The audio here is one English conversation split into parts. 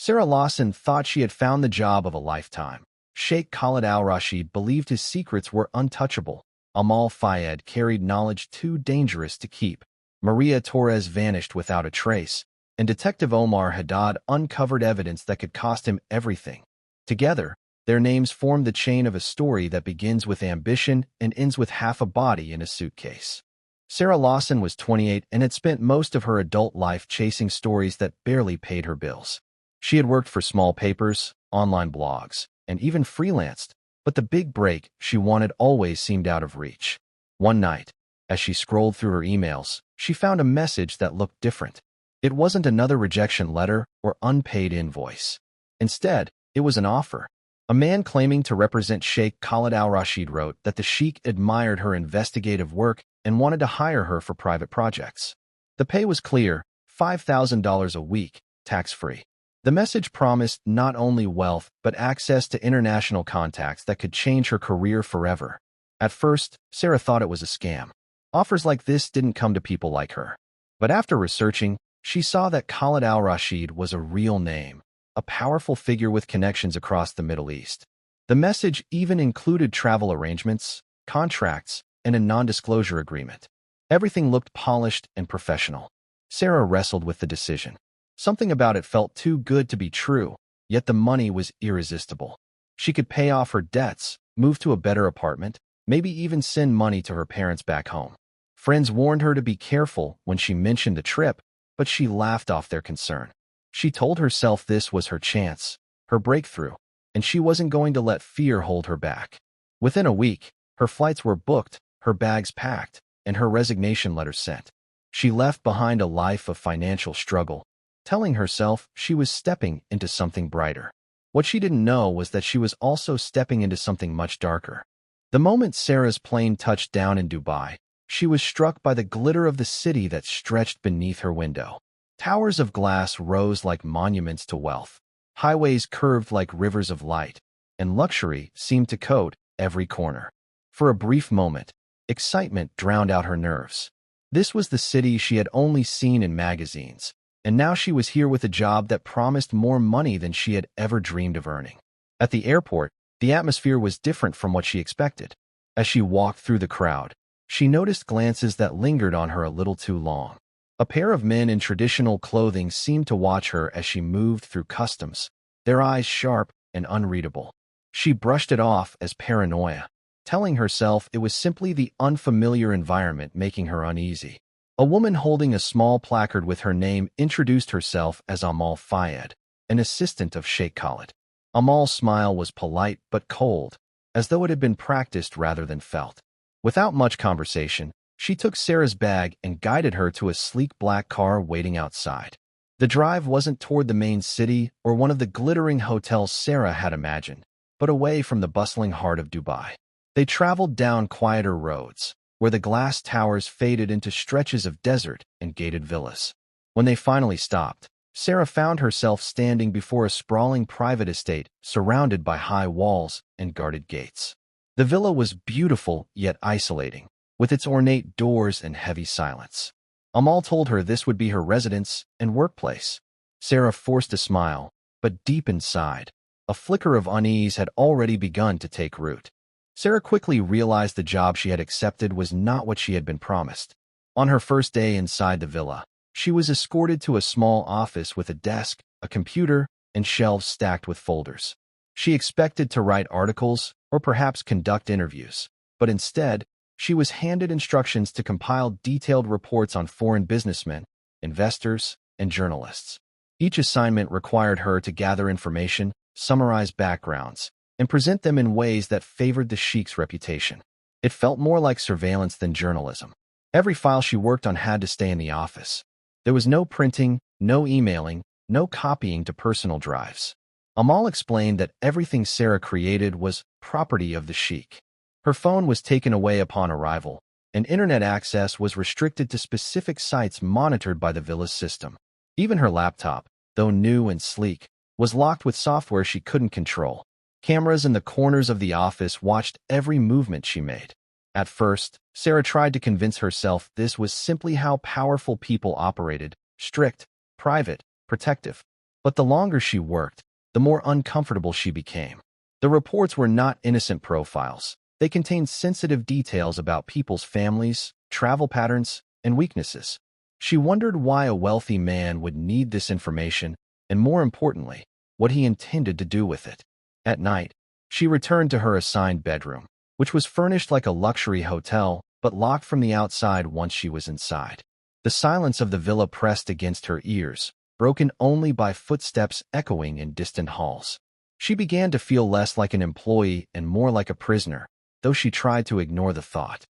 Sarah Lawson thought she had found the job of a lifetime. Sheikh Khalid Al-Rashid believed his secrets were untouchable. Amal Fayed carried knowledge too dangerous to keep. Maria Torres vanished without a trace, and Detective Omar Haddad uncovered evidence that could cost him everything. Together, their names formed the chain of a story that begins with ambition and ends with half a body in a suitcase. Sarah Lawson was 28 and had spent most of her adult life chasing stories that barely paid her bills. She had worked for small papers, online blogs, and even freelanced, but the big break she wanted always seemed out of reach. One night, as she scrolled through her emails, she found a message that looked different. It wasn't another rejection letter or unpaid invoice. Instead, it was an offer. A man claiming to represent Sheikh Khalid Al-Rashid wrote that the sheikh admired her investigative work and wanted to hire her for private projects. The pay was clear, $5,000 a week, tax-free. The message promised not only wealth but access to international contacts that could change her career forever. At first, Sarah thought it was a scam. Offers like this didn't come to people like her. But after researching, she saw that Khalid Al-Rashid was a real name, a powerful figure with connections across the Middle East. The message even included travel arrangements, contracts, and a non-disclosure agreement. Everything looked polished and professional. Sarah wrestled with the decision. Something about it felt too good to be true, yet the money was irresistible. She could pay off her debts, move to a better apartment, maybe even send money to her parents back home. Friends warned her to be careful when she mentioned the trip, but she laughed off their concern. She told herself this was her chance, her breakthrough, and she wasn't going to let fear hold her back. Within a week, her flights were booked, her bags packed, and her resignation letter sent. She left behind a life of financial struggle, telling herself she was stepping into something brighter. What she didn't know was that she was also stepping into something much darker. The moment Sarah's plane touched down in Dubai, she was struck by the glitter of the city that stretched beneath her window. Towers of glass rose like monuments to wealth. Highways curved like rivers of light, and luxury seemed to coat every corner. For a brief moment, excitement drowned out her nerves. This was the city she had only seen in magazines, and now she was here with a job that promised more money than she had ever dreamed of earning. At the airport, the atmosphere was different from what she expected. As she walked through the crowd, she noticed glances that lingered on her a little too long. A pair of men in traditional clothing seemed to watch her as she moved through customs, their eyes sharp and unreadable. She brushed it off as paranoia, telling herself it was simply the unfamiliar environment making her uneasy. A woman holding a small placard with her name introduced herself as Amal Fayed, an assistant of Sheikh Khalid. Amal's smile was polite but cold, as though it had been practiced rather than felt. Without much conversation, she took Sarah's bag and guided her to a sleek black car waiting outside. The drive wasn't toward the main city or one of the glittering hotels Sarah had imagined, but away from the bustling heart of Dubai. They traveled down quieter roads, where the glass towers faded into stretches of desert and gated villas. When they finally stopped, Sarah found herself standing before a sprawling private estate surrounded by high walls and guarded gates. The villa was beautiful yet isolating, with its ornate doors and heavy silence. Amal told her this would be her residence and workplace. Sarah forced a smile, but deep inside, a flicker of unease had already begun to take root. Sarah quickly realized the job she had accepted was not what she had been promised. On her first day inside the villa, she was escorted to a small office with a desk, a computer, and shelves stacked with folders. She expected to write articles or perhaps conduct interviews, but instead, she was handed instructions to compile detailed reports on foreign businessmen, investors, and journalists. Each assignment required her to gather information, summarize backgrounds, and present them in ways that favored the sheikh's reputation. It felt more like surveillance than journalism. Every file she worked on had to stay in the office. There was no printing, no emailing, no copying to personal drives. Amal explained that everything Sarah created was property of the sheikh. Her phone was taken away upon arrival, and internet access was restricted to specific sites monitored by the villa's system. Even her laptop, though new and sleek, was locked with software she couldn't control. Cameras in the corners of the office watched every movement she made. At first, Sarah tried to convince herself this was simply how powerful people operated: strict, private, protective. But the longer she worked, the more uncomfortable she became. The reports were not innocent profiles. They contained sensitive details about people's families, travel patterns, and weaknesses. She wondered why a wealthy man would need this information, and more importantly, what he intended to do with it. At night, she returned to her assigned bedroom, which was furnished like a luxury hotel, but locked from the outside once she was inside. The silence of the villa pressed against her ears, broken only by footsteps echoing in distant halls. She began to feel less like an employee and more like a prisoner, though she tried to ignore the thought.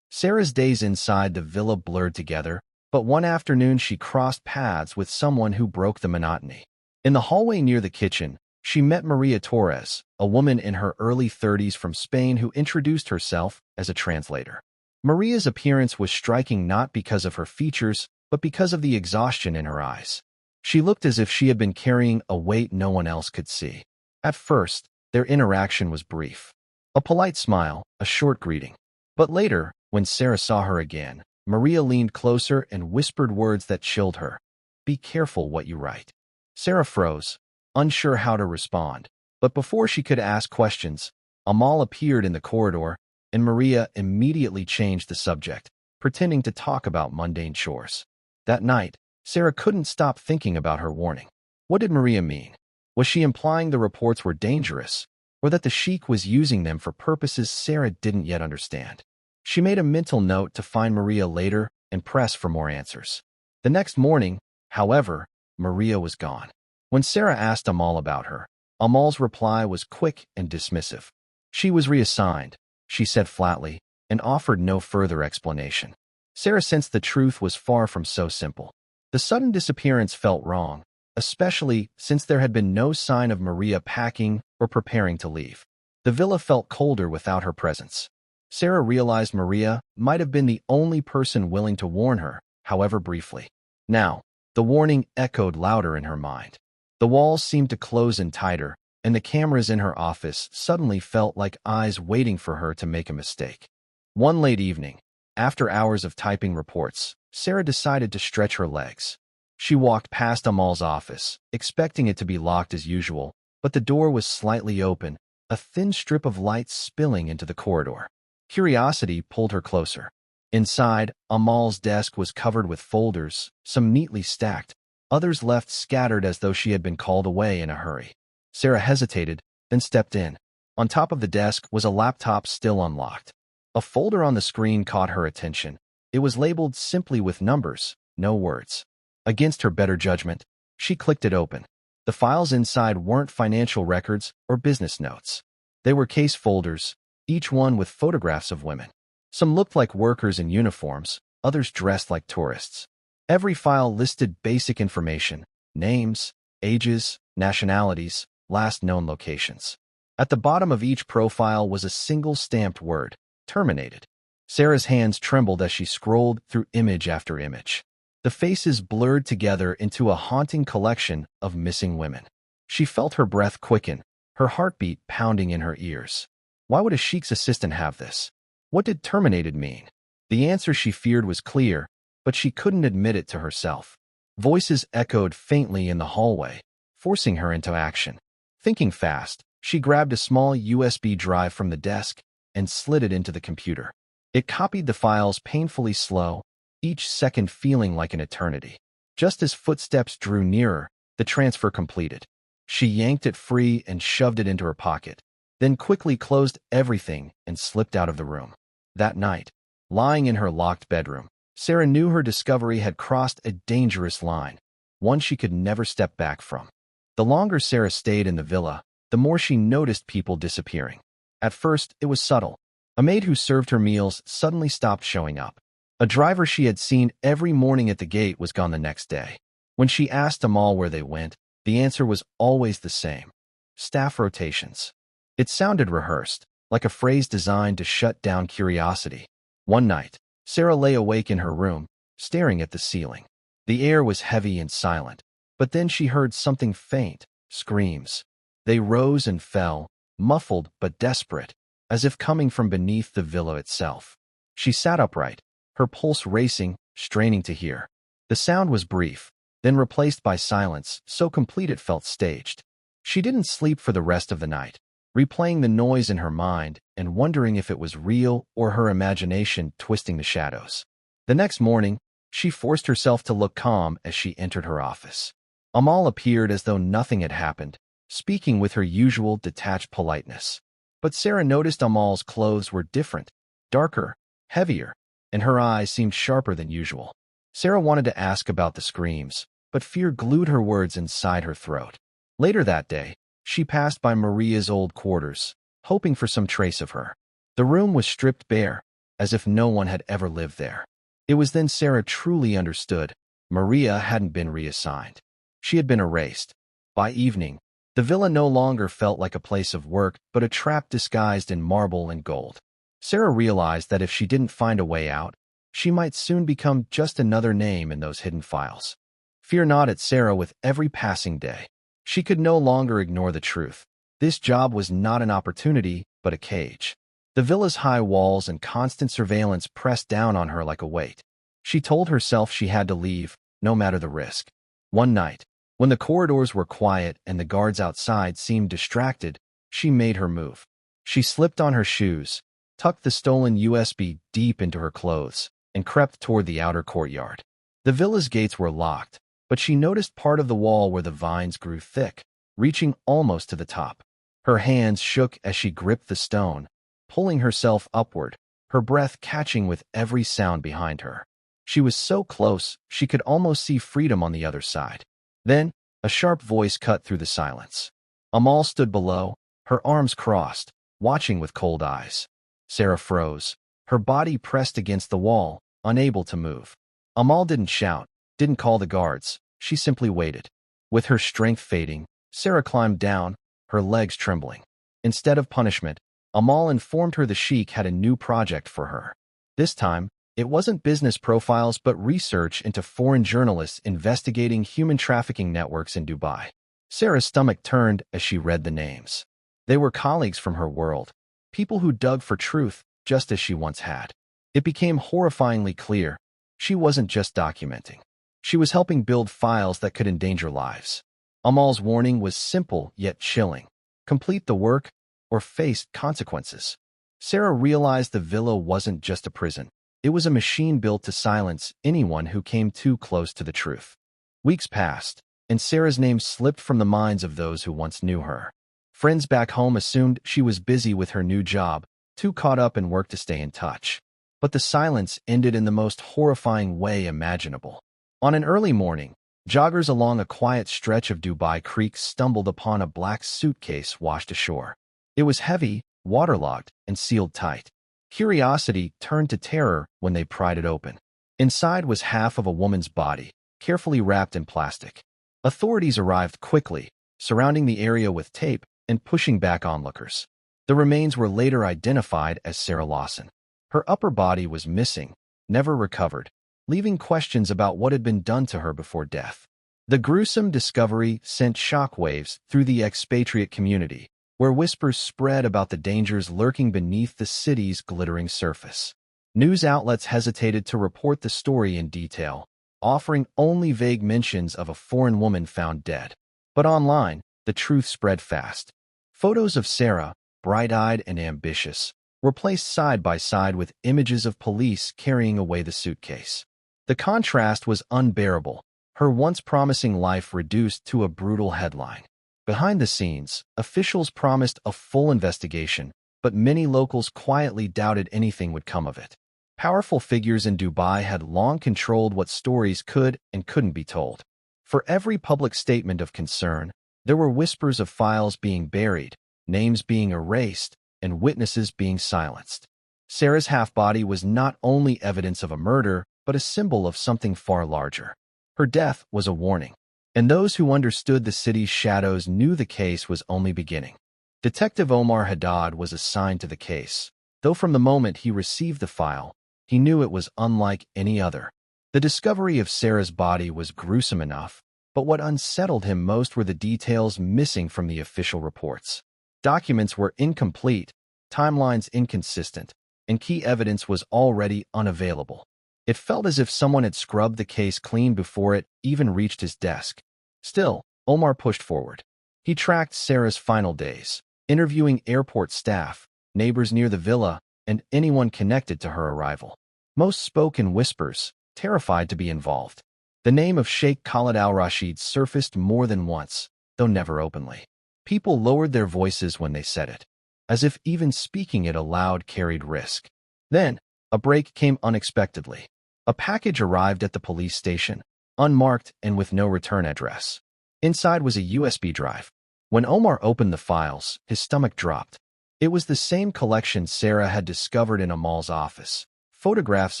Sarah's days inside the villa blurred together, but one afternoon she crossed paths with someone who broke the monotony. In the hallway near the kitchen, she met Maria Torres, a woman in her early 30s from Spain who introduced herself as a translator. Maria's appearance was striking not because of her features, but because of the exhaustion in her eyes. She looked as if she had been carrying a weight no one else could see. At first, their interaction was brief. A polite smile, a short greeting. But later, when Sarah saw her again, Maria leaned closer and whispered words that chilled her. "Be careful what you write." Sarah froze, unsure how to respond. But before she could ask questions, Amal appeared in the corridor, and Maria immediately changed the subject, pretending to talk about mundane chores. That night, Sarah couldn't stop thinking about her warning. What did Maria mean? Was she implying the reports were dangerous, or that the Sheikh was using them for purposes Sarah didn't yet understand? She made a mental note to find Maria later and press for more answers. The next morning, however, Maria was gone. When Sarah asked Amal about her, Amal's reply was quick and dismissive. She was reassigned, she said flatly, and offered no further explanation. Sarah sensed the truth was far from so simple. The sudden disappearance felt wrong, especially since there had been no sign of Maria packing or preparing to leave. The villa felt colder without her presence. Sarah realized Maria might have been the only person willing to warn her, however briefly. Now, the warning echoed louder in her mind. The walls seemed to close in tighter, and the cameras in her office suddenly felt like eyes waiting for her to make a mistake. One late evening, after hours of typing reports, Sarah decided to stretch her legs. She walked past Amal's office, expecting it to be locked as usual, but the door was slightly open, a thin strip of light spilling into the corridor. Curiosity pulled her closer. Inside, Amal's desk was covered with folders, some neatly stacked, others left scattered as though she had been called away in a hurry. Sarah hesitated, then stepped in. On top of the desk was a laptop still unlocked. A folder on the screen caught her attention. It was labeled simply with numbers, no words. Against her better judgment, she clicked it open. The files inside weren't financial records or business notes. They were case folders, each one with photographs of women. Some looked like workers in uniforms, others dressed like tourists. Every file listed basic information: names, ages, nationalities, last known locations. At the bottom of each profile was a single stamped word: terminated. Sarah's hands trembled as she scrolled through image after image. The faces blurred together into a haunting collection of missing women. She felt her breath quicken, her heartbeat pounding in her ears. Why would a Sheikh's assistant have this? What did terminated mean? The answer she feared was clear, but she couldn't admit it to herself. Voices echoed faintly in the hallway, forcing her into action. Thinking fast, she grabbed a small USB drive from the desk and slid it into the computer. It copied the files painfully slow, each second feeling like an eternity. Just as footsteps drew nearer, the transfer completed. She yanked it free and shoved it into her pocket, then quickly closed everything and slipped out of the room. That night, lying in her locked bedroom, Sarah knew her discovery had crossed a dangerous line, one she could never step back from. The longer Sarah stayed in the villa, the more she noticed people disappearing. At first, it was subtle. A maid who served her meals suddenly stopped showing up. A driver she had seen every morning at the gate was gone the next day. When she asked Amal where they went, the answer was always the same: staff rotations. It sounded rehearsed, like a phrase designed to shut down curiosity. One night, Sarah lay awake in her room, staring at the ceiling. The air was heavy and silent, but then she heard something faint: screams. They rose and fell, muffled but desperate, as if coming from beneath the villa itself. She sat upright, her pulse racing, straining to hear. The sound was brief, then replaced by silence, so complete it felt staged. She didn't sleep for the rest of the night, replaying the noise in her mind and wondering if it was real or her imagination twisting the shadows. The next morning, she forced herself to look calm as she entered her office. Amal appeared as though nothing had happened, speaking with her usual detached politeness. But Sarah noticed Amal's clothes were different, darker, heavier, and her eyes seemed sharper than usual. Sarah wanted to ask about the screams, but fear glued her words inside her throat. Later that day, she passed by Maria's old quarters, hoping for some trace of her. The room was stripped bare, as if no one had ever lived there. It was then Sarah truly understood. Maria hadn't been reassigned. She had been erased. By evening, the villa no longer felt like a place of work, but a trap disguised in marble and gold. Sarah realized that if she didn't find a way out, she might soon become just another name in those hidden files. Fear gnawed at Sarah with every passing day. She could no longer ignore the truth. This job was not an opportunity, but a cage. The villa's high walls and constant surveillance pressed down on her like a weight. She told herself she had to leave, no matter the risk. One night, when the corridors were quiet and the guards outside seemed distracted, she made her move. She slipped on her shoes, tucked the stolen USB deep into her clothes, and crept toward the outer courtyard. The villa's gates were locked, but she noticed part of the wall where the vines grew thick, reaching almost to the top. Her hands shook as she gripped the stone, pulling herself upward, her breath catching with every sound behind her. She was so close, she could almost see freedom on the other side. Then, a sharp voice cut through the silence. Amal stood below, her arms crossed, watching with cold eyes. Sarah froze, her body pressed against the wall, unable to move. Amal didn't shout, didn't call the guards. She simply waited. With her strength fading, Sarah climbed down, her legs trembling. Instead of punishment, Amal informed her the Sheikh had a new project for her. This time, it wasn't business profiles but research into foreign journalists investigating human trafficking networks in Dubai. Sarah's stomach turned as she read the names. They were colleagues from her world, people who dug for truth just as she once had. It became horrifyingly clear. She wasn't just documenting. She was helping build files that could endanger lives. Amal's warning was simple yet chilling. Complete the work or face consequences. Sarah realized the villa wasn't just a prison. It was a machine built to silence anyone who came too close to the truth. Weeks passed, and Sarah's name slipped from the minds of those who once knew her. Friends back home assumed she was busy with her new job, too caught up in work to stay in touch. But the silence ended in the most horrifying way imaginable. On an early morning, joggers along a quiet stretch of Dubai Creek stumbled upon a black suitcase washed ashore. It was heavy, waterlogged, and sealed tight. Curiosity turned to terror when they pried it open. Inside was half of a woman's body, carefully wrapped in plastic. Authorities arrived quickly, surrounding the area with tape and pushing back onlookers. The remains were later identified as Sarah Lawson. Her upper body was missing, never recovered, leaving questions about what had been done to her before death. The gruesome discovery sent shockwaves through the expatriate community, where whispers spread about the dangers lurking beneath the city's glittering surface. News outlets hesitated to report the story in detail, offering only vague mentions of a foreign woman found dead. But online, the truth spread fast. Photos of Sarah, bright-eyed and ambitious, were placed side by side with images of police carrying away the suitcase. The contrast was unbearable, her once promising life reduced to a brutal headline. Behind the scenes, officials promised a full investigation, but many locals quietly doubted anything would come of it. Powerful figures in Dubai had long controlled what stories could and couldn't be told. For every public statement of concern, there were whispers of files being buried, names being erased, and witnesses being silenced. Sarah's half-body was not only evidence of a murder, but a symbol of something far larger. Her death was a warning, and those who understood the city's shadows knew the case was only beginning. Detective Omar Haddad was assigned to the case, though from the moment he received the file, he knew it was unlike any other. The discovery of Sarah's body was gruesome enough, but what unsettled him most were the details missing from the official reports. Documents were incomplete, timelines inconsistent, and key evidence was already unavailable. It felt as if someone had scrubbed the case clean before it even reached his desk. Still, Omar pushed forward. He tracked Sarah's final days, interviewing airport staff, neighbors near the villa, and anyone connected to her arrival. Most spoke in whispers, terrified to be involved. The name of Sheikh Khalid Al-Rashid surfaced more than once, though never openly. People lowered their voices when they said it, as if even speaking it aloud carried risk. Then, a break came unexpectedly. A package arrived at the police station, unmarked and with no return address. Inside was a USB drive. When Omar opened the files, his stomach dropped. It was the same collection Sarah had discovered in Amal's office. Photographs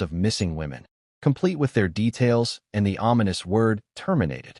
of missing women, complete with their details and the ominous word, terminated.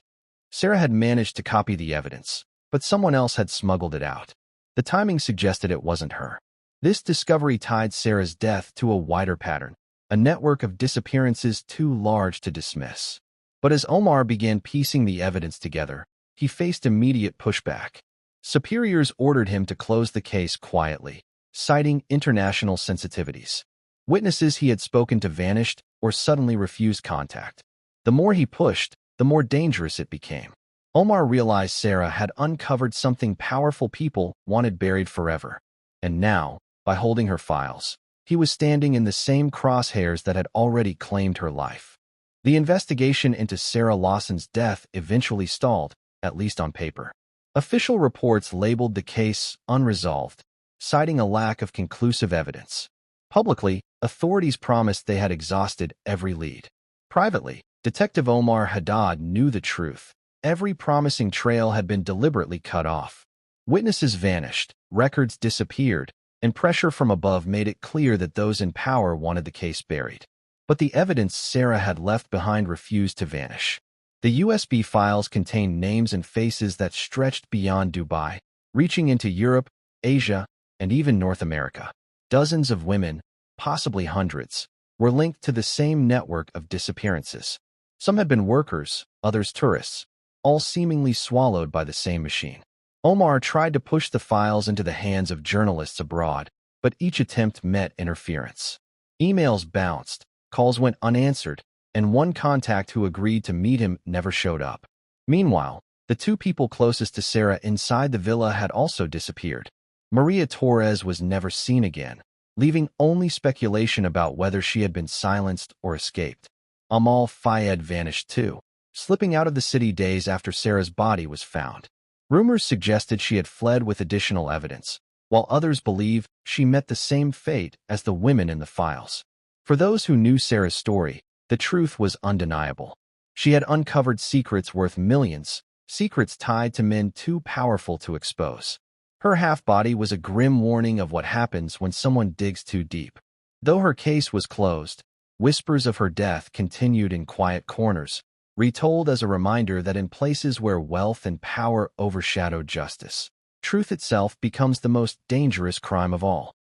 Sarah had managed to copy the evidence, but someone else had smuggled it out. The timing suggested it wasn't her. This discovery tied Sarah's death to a wider pattern, a network of disappearances too large to dismiss. But as Omar began piecing the evidence together, he faced immediate pushback. Superiors ordered him to close the case quietly, citing international sensitivities. Witnesses he had spoken to vanished or suddenly refused contact. The more he pushed, the more dangerous it became. Omar realized Sarah had uncovered something powerful people wanted buried forever. And now, by holding her files, he was standing in the same crosshairs that had already claimed her life. The investigation into Sarah Lawson's death eventually stalled, at least on paper. Official reports labeled the case unresolved, citing a lack of conclusive evidence. Publicly, authorities promised they had exhausted every lead. Privately, Detective Omar Haddad knew the truth. Every promising trail had been deliberately cut off. Witnesses vanished, records disappeared, and pressure from above made it clear that those in power wanted the case buried. But the evidence Sarah had left behind refused to vanish. The USB files contained names and faces that stretched beyond Dubai, reaching into Europe, Asia, and even North America. Dozens of women, possibly hundreds, were linked to the same network of disappearances. Some had been workers, others tourists, all seemingly swallowed by the same machine. Omar tried to push the files into the hands of journalists abroad, but each attempt met interference. Emails bounced, calls went unanswered, and one contact who agreed to meet him never showed up. Meanwhile, the two people closest to Sarah inside the villa had also disappeared. Maria Torres was never seen again, leaving only speculation about whether she had been silenced or escaped. Amal Fayed vanished too, slipping out of the city days after Sarah's body was found. Rumors suggested she had fled with additional evidence, while others believe she met the same fate as the women in the files. For those who knew Sarah's story, the truth was undeniable. She had uncovered secrets worth millions, secrets tied to men too powerful to expose. Her half-body was a grim warning of what happens when someone digs too deep. Though her case was closed, whispers of her death continued in quiet corners, retold as a reminder that in places where wealth and power overshadow justice, truth itself becomes the most dangerous crime of all.